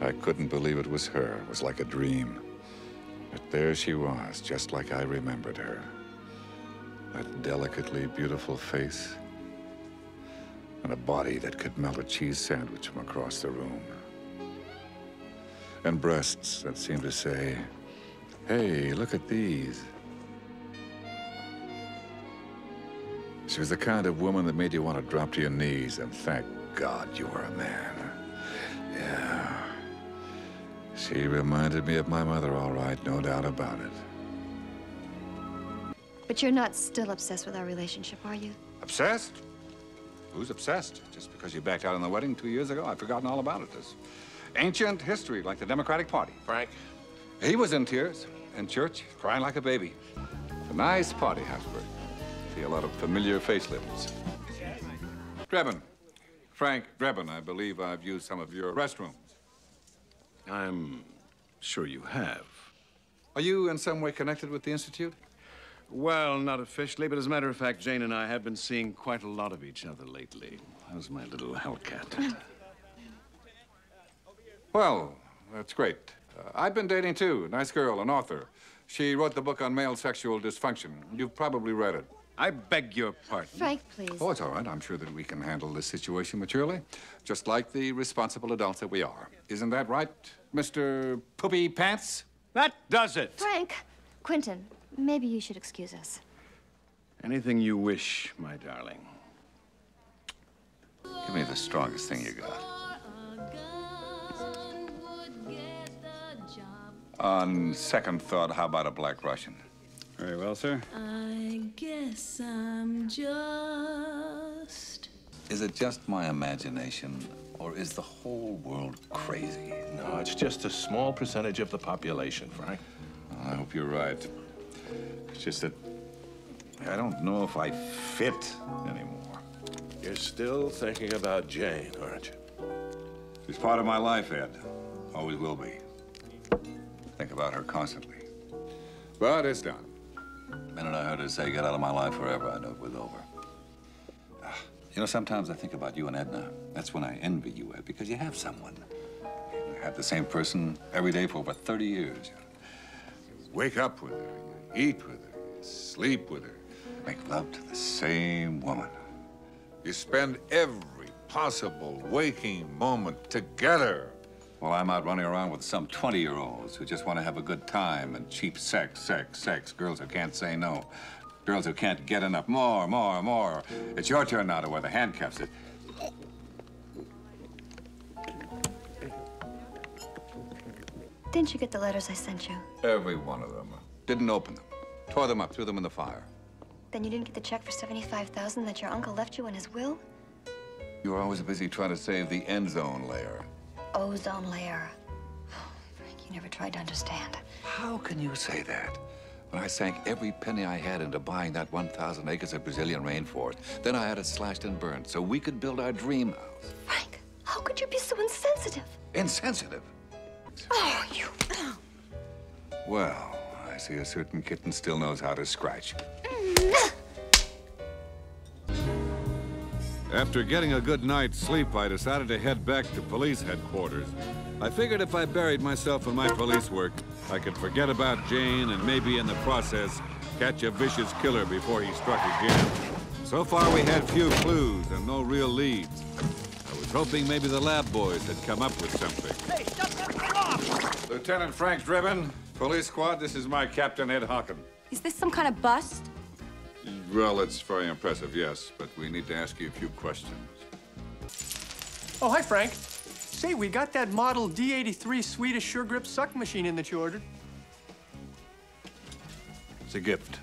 I couldn't believe it was her. It was like a dream. But there she was, just like I remembered her. That delicately beautiful face, and a body that could melt a cheese sandwich from across the room. And breasts that seemed to say, hey, look at these. She was the kind of woman that made you want to drop to your knees and thank God you were a man. Yeah. She reminded me of my mother, all right, no doubt about it. But you're not still obsessed with our relationship, are you? Obsessed? Who's obsessed? Just because you backed out on the wedding 2 years ago, I've forgotten all about it. It's ancient history, like the Democratic Party. Frank? He was in tears, in church, crying like a baby. A nice party, Habsburg. See a lot of familiar facelifts. Drebin. Frank Drebin, I believe I've used some of your restrooms. I'm sure you have. Are you in some way connected with the Institute? Well, not officially, but as a matter of fact, Jane and I have been seeing quite a lot of each other lately. How's my little hellcat? Well, that's great. I've been dating, too. Nice girl, an author. She wrote the book on male sexual dysfunction. You've probably read it. I beg your pardon. Frank, please. Oh, it's all right. I'm sure that we can handle this situation maturely, just like the responsible adults that we are. Isn't that right, Mr. Poopy Pants? That does it. Frank, Quentin, maybe you should excuse us. Anything you wish, my darling. Give me the strongest thing you got. On second thought, how about a Black Russian? Very well, sir. I guess I'm just... Is it just my imagination, or is the whole world crazy? No, it's just a small percentage of the population, Frank. I hope you're right. It's just that I don't know if I fit anymore. You're still thinking about Jane, aren't you? She's part of my life, Ed. Always will be. Think about her constantly. But it's done. The minute I heard her say, get out of my life forever, I knew it was over. You know, sometimes I think about you and Edna. That's when I envy you, Ed, because you have someone. You have the same person every day for over 30 years. You wake up with her, you eat with her, you sleep with her, make love to the same woman. You spend every possible waking moment together. Well, I'm out running around with some 20-year-olds who just want to have a good time and cheap sex. Girls who can't say no. Girls who can't get enough. More. It's your turn now to wear the handcuffs. Didn't you get the letters I sent you? Every one of them. Didn't open them. Tore them up, threw them in the fire. Then you didn't get the check for $75,000 that your uncle left you in his will? You were always busy trying to save the end zone layer. Ozone layer. Oh, Frank, you never tried to understand. How can you say that? When I sank every penny I had into buying that 1,000 acres of Brazilian rainforest, then I had it slashed and burned so we could build our dream house. Frank, how could you be so insensitive? Insensitive? Oh, you... Well, I see a certain kitten still knows how to scratch. After getting a good night's sleep, I decided to head back to police headquarters. I figured if I buried myself in my police work, I could forget about Jane and maybe in the process catch a vicious killer before he struck again. So far, we had few clues and no real leads. I was hoping maybe the lab boys had come up with something. Hey, stop off! Lieutenant Frank Drebin, police squad, this is my Captain Ed Hockin. Is this some kind of bust? Well, it's very impressive, yes, but we need to ask you a few questions. Oh, hi, Frank. Say, we got that model D83 Swedish Sure Grip suck machine in that you ordered. It's a gift.